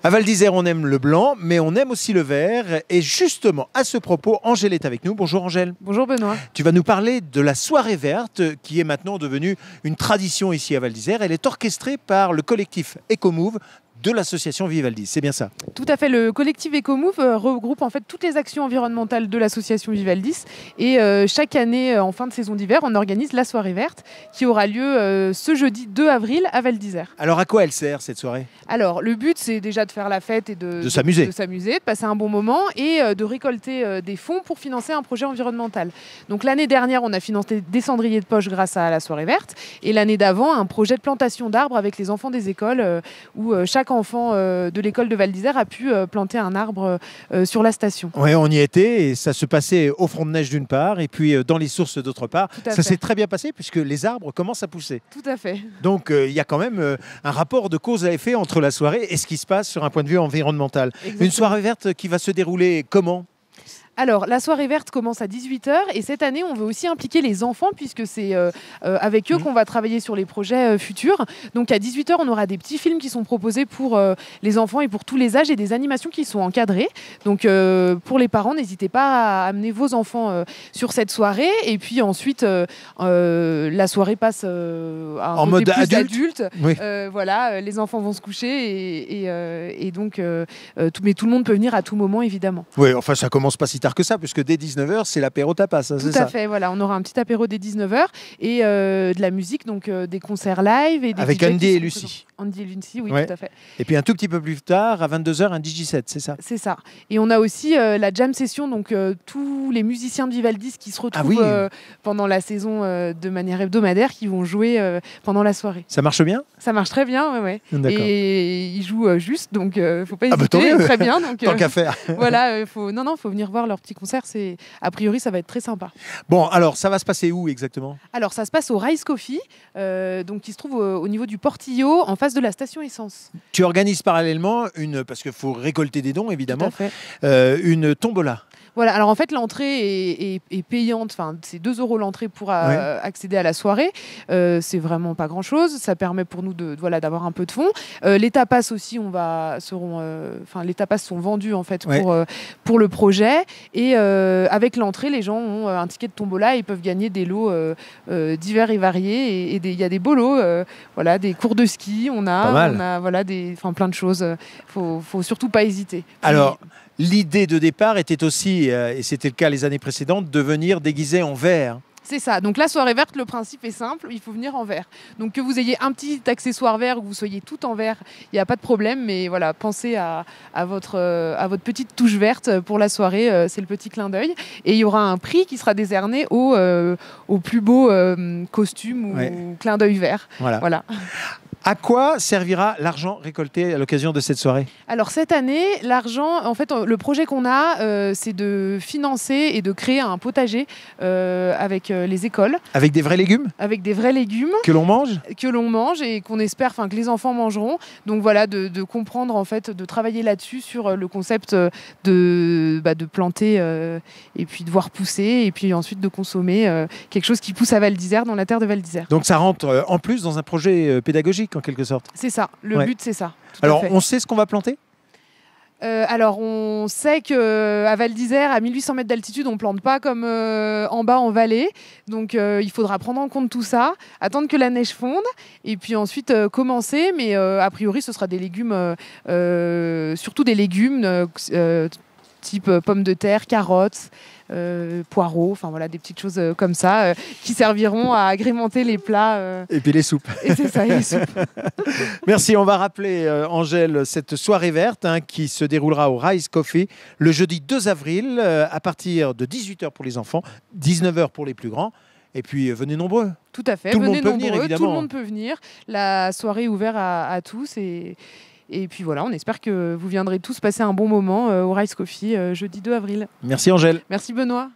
À Val d'Isère, on aime le blanc, mais on aime aussi le vert. Et justement, à ce propos, Angèle est avec nous. Bonjour Angèle. Bonjour Benoît. Tu vas nous parler de la soirée verte qui est maintenant devenue une tradition ici à Val d'Isère. Elle est orchestrée par le collectif EcoMove de l'association Vivaldi, c'est bien ça? Tout à fait, le collectif EcoMove regroupe en fait toutes les actions environnementales de l'association Vivaldis et chaque année en fin de saison d'hiver, on organise la soirée verte qui aura lieu ce jeudi 2 avril à Val d'Isère. Alors à quoi elle sert cette soirée? Alors le but c'est déjà de faire la fête et de s'amuser, de passer un bon moment et de récolter des fonds pour financer un projet environnemental. Donc l'année dernière, on a financé des cendriers de poche grâce à la soirée verte et l'année d'avant, un projet de plantation d'arbres avec les enfants des écoles où chaque enfant de l'école de Val d'Isère a pu planter un arbre sur la station. Oui, on y était et ça se passait au front de neige d'une part et puis dans les sources d'autre part. Ça s'est très bien passé puisque les arbres commencent à pousser. Tout à fait. Donc il y a quand même un rapport de cause à effet entre la soirée et ce qui se passe sur un point de vue environnemental. Exactement. Une soirée verte qui va se dérouler comment ? Alors, la soirée verte commence à 18 h et cette année, on veut aussi impliquer les enfants puisque c'est avec eux qu'on va travailler sur les projets futurs. Donc, à 18 h, on aura des petits films qui sont proposés pour les enfants et pour tous les âges et des animations qui sont encadrées. Donc, pour les parents, n'hésitez pas à amener vos enfants sur cette soirée. Et puis ensuite, la soirée passe en mode adulte. Oui. Voilà, les enfants vont se coucher et donc, mais tout le monde peut venir à tout moment, évidemment. Oui, enfin, ça commence pas si tard que ça, puisque dès 19 h, c'est l'apéro tapas, hein, c'est ça? Tout à fait, voilà, on aura un petit apéro dès 19 h et de la musique, donc des concerts live. Et des avec Andy et Lucie. Andy et Lucie, oui, ouais. Tout à fait. Et puis un tout petit peu plus tard, à 22 h, un Digiset, c'est ça? C'est ça. Et on a aussi la jam session, donc tous les musiciens de Vivaldis qui se retrouvent pendant la saison de manière hebdomadaire, qui vont jouer pendant la soirée. Ça marche bien? Ça marche très bien, ouais. Et ils jouent juste, donc faut pas hésiter. Très bien. Donc, tant qu'à faire. Voilà, faut venir voir leur petit concert. A priori, ça va être très sympa. Bon, alors, ça va se passer où exactement? Alors, ça se passe au Rise Coffee, donc, qui se trouve au niveau du Portillo, en face de la station essence. Tu organises parallèlement, parce qu'il faut récolter des dons, évidemment, une tombola. Voilà, alors en fait l'entrée est payante, enfin c'est 2 € l'entrée pour accéder à la soirée, c'est vraiment pas grand chose, ça permet pour nous d'avoir un peu de fonds. Les tapas aussi les tapas sont vendus en fait pour le projet et avec l'entrée les gens ont un ticket de tombola et ils peuvent gagner des lots divers et variés et il y a des beaux lots, des cours de ski, on a plein de choses, faut surtout pas hésiter. Alors l'idée de départ était aussi, et c'était le cas les années précédentes, de venir déguisé en vert. C'est ça. Donc la soirée verte, le principe est simple, il faut venir en vert. Donc que vous ayez un petit accessoire vert ou que vous soyez tout en vert, il n'y a pas de problème. Mais voilà, pensez à votre petite touche verte pour la soirée, c'est le petit clin d'œil. Et il y aura un prix qui sera décerné au plus beau costume ou clin d'œil vert. Voilà. À quoi servira l'argent récolté à l'occasion de cette soirée? Alors cette année, l'argent, en fait, le projet qu'on a, c'est de financer et de créer un potager avec les écoles. Avec des vrais légumes? Avec des vrais légumes. Que l'on mange? Que l'on mange et qu'on espère que les enfants mangeront. Donc voilà, de comprendre, en fait, de travailler là-dessus sur le concept de planter et puis de voir pousser et puis ensuite de consommer quelque chose qui pousse à Val d'Isère, dans la terre de Val d'Isère. Donc ça rentre en plus dans un projet pédagogique en quelque sorte. C'est ça, le but c'est ça. Alors on sait ce qu'on va planter? Alors on sait qu'à Val d'Isère, à 1800 mètres d'altitude, on ne plante pas comme en bas en vallée. Donc il faudra prendre en compte tout ça, attendre que la neige fonde et puis ensuite commencer. Mais a priori ce sera des légumes, surtout des légumes type pommes de terre, carottes, poireaux, enfin voilà, des petites choses comme ça qui serviront à agrémenter les plats. Et puis les soupes. Et c'est ça, les soupes. Merci, on va rappeler, Angèle, cette soirée verte qui se déroulera au Rise Coffee le jeudi 2 avril à partir de 18 h pour les enfants, 19 h pour les plus grands. Et puis venez nombreux. Tout à fait, tout le monde peut venir, évidemment. Tout le monde peut venir. La soirée est ouverte à tous et puis voilà, on espère que vous viendrez tous passer un bon moment au Rise Coffee jeudi 2 avril. Merci Angèle. Merci Benoît.